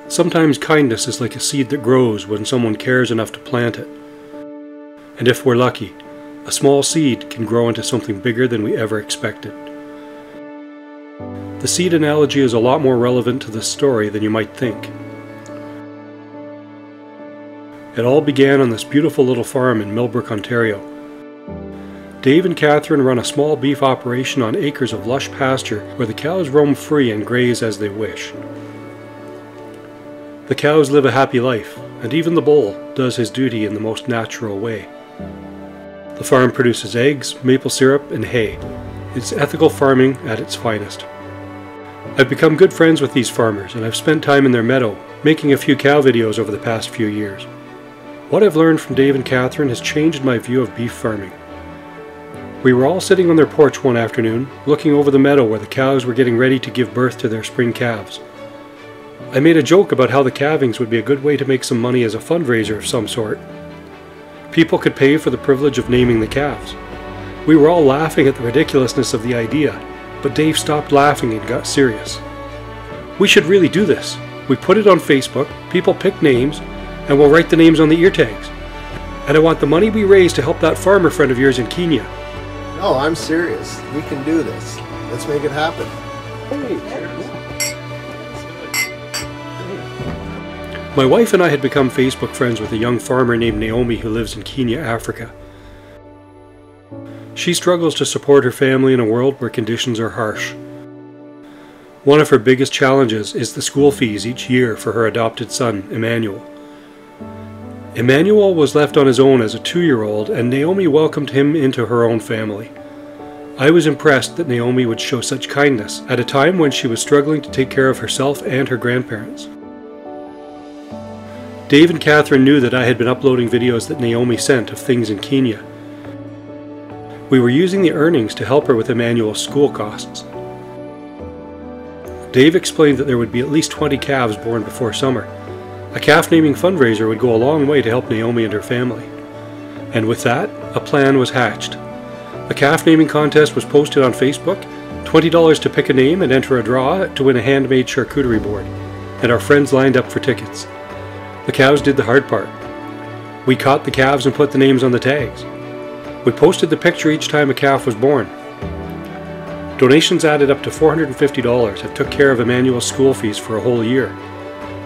Sometimes kindness is like a seed that grows when someone cares enough to plant it. And if we're lucky, a small seed can grow into something bigger than we ever expected. The seed analogy is a lot more relevant to this story than you might think. It all began on this beautiful little farm in Millbrook, Ontario. Dave and Catherine run a small beef operation on acres of lush pasture where the cows roam free and graze as they wish. The cows live a happy life, and even the bull does his duty in the most natural way. The farm produces eggs, maple syrup, and hay. It's ethical farming at its finest. I've become good friends with these farmers, and I've spent time in their meadow, making a few cow videos over the past few years. What I've learned from Dave and Catherine has changed my view of beef farming. We were all sitting on their porch one afternoon, looking over the meadow where the cows were getting ready to give birth to their spring calves. I made a joke about how the calvings would be a good way to make some money as a fundraiser of some sort. People could pay for the privilege of naming the calves. We were all laughing at the ridiculousness of the idea, but Dave stopped laughing and got serious. We should really do this. We put it on Facebook, people pick names, and we'll write the names on the ear tags. And I want the money we raise to help that farmer friend of yours in Kenya. No, I'm serious. We can do this. Let's make it happen. My wife and I had become Facebook friends with a young farmer named Naomy who lives in Kenya, Africa. She struggles to support her family in a world where conditions are harsh. One of her biggest challenges is the school fees each year for her adopted son, Emmanuel. Emmanuel was left on his own as a 2-year-old, and Naomy welcomed him into her own family. I was impressed that Naomy would show such kindness at a time when she was struggling to take care of herself and her grandparents. Dave and Catherine knew that I had been uploading videos that Naomy sent of things in Kenya. We were using the earnings to help her with Emmanuel's school costs. Dave explained that there would be at least 20 calves born before summer. A calf naming fundraiser would go a long way to help Naomy and her family. And with that, a plan was hatched. A calf naming contest was posted on Facebook, $20 to pick a name and enter a draw to win a handmade charcuterie board, and our friends lined up for tickets. The cows did the hard part. We caught the calves and put the names on the tags. We posted the picture each time a calf was born. Donations added up to $450 and took care of Emmanuel's school fees for a whole year.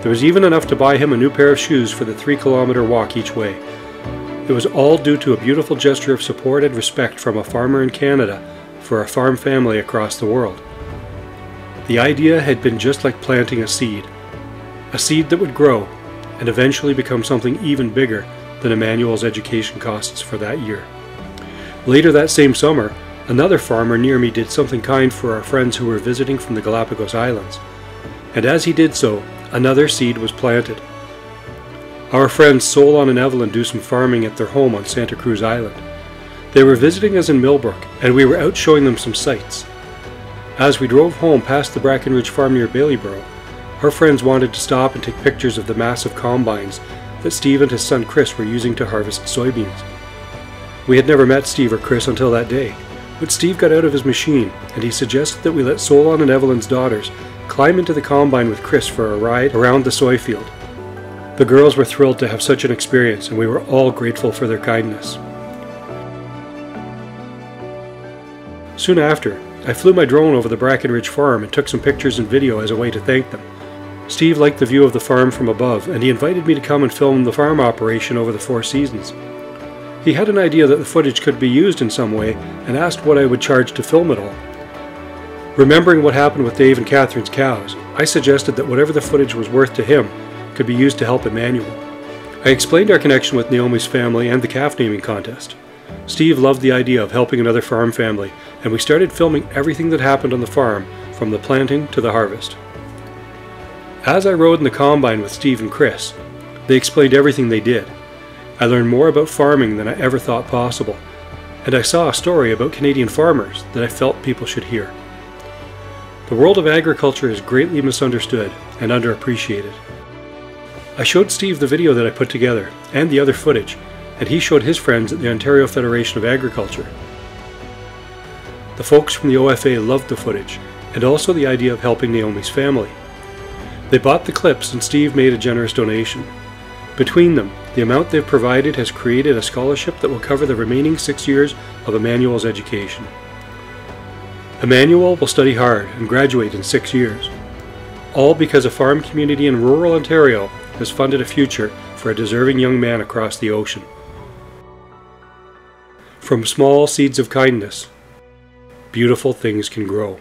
There was even enough to buy him a new pair of shoes for the 3-kilometer walk each way. It was all due to a beautiful gesture of support and respect from a farmer in Canada for a farm family across the world. The idea had been just like planting a seed that would grow and eventually become something even bigger than Emmanuel's education costs for that year. Later that same summer, another farmer near me did something kind for our friends who were visiting from the Galapagos Islands. And as he did so, another seed was planted. Our friends Solon and Evelyn do some farming at their home on Santa Cruz Island. They were visiting us in Millbrook, and we were out showing them some sights. As we drove home past the Brackenridge farm near Bailyborough, our friends wanted to stop and take pictures of the massive combines that Steve and his son Chris were using to harvest soybeans. We had never met Steve or Chris until that day, but Steve got out of his machine and he suggested that we let Solon and Evelyn's daughters climb into the combine with Chris for a ride around the soy field. The girls were thrilled to have such an experience, and we were all grateful for their kindness. Soon after, I flew my drone over the Brackenridge farm and took some pictures and video as a way to thank them. Steve liked the view of the farm from above, and he invited me to come and film the farm operation over the 4 seasons. He had an idea that the footage could be used in some way and asked what I would charge to film it all. Remembering what happened with Dave and Catherine's cows, I suggested that whatever the footage was worth to him could be used to help Emmanuel. I explained our connection with Naomi's family and the calf naming contest. Steve loved the idea of helping another farm family, and we started filming everything that happened on the farm, from the planting to the harvest. As I rode in the combine with Steve and Chris, they explained everything they did. I learned more about farming than I ever thought possible, and I saw a story about Canadian farmers that I felt people should hear. The world of agriculture is greatly misunderstood and underappreciated. I showed Steve the video that I put together, and the other footage, and he showed his friends at the Ontario Federation of Agriculture. The folks from the OFA loved the footage, and also the idea of helping Naomi's family. They bought the clips and Steve made a generous donation. Between them, the amount they've provided has created a scholarship that will cover the remaining 6 years of Emmanuel's education. Emmanuel will study hard and graduate in 6 years, all because a farm community in rural Ontario has funded a future for a deserving young man across the ocean. From small seeds of kindness, beautiful things can grow.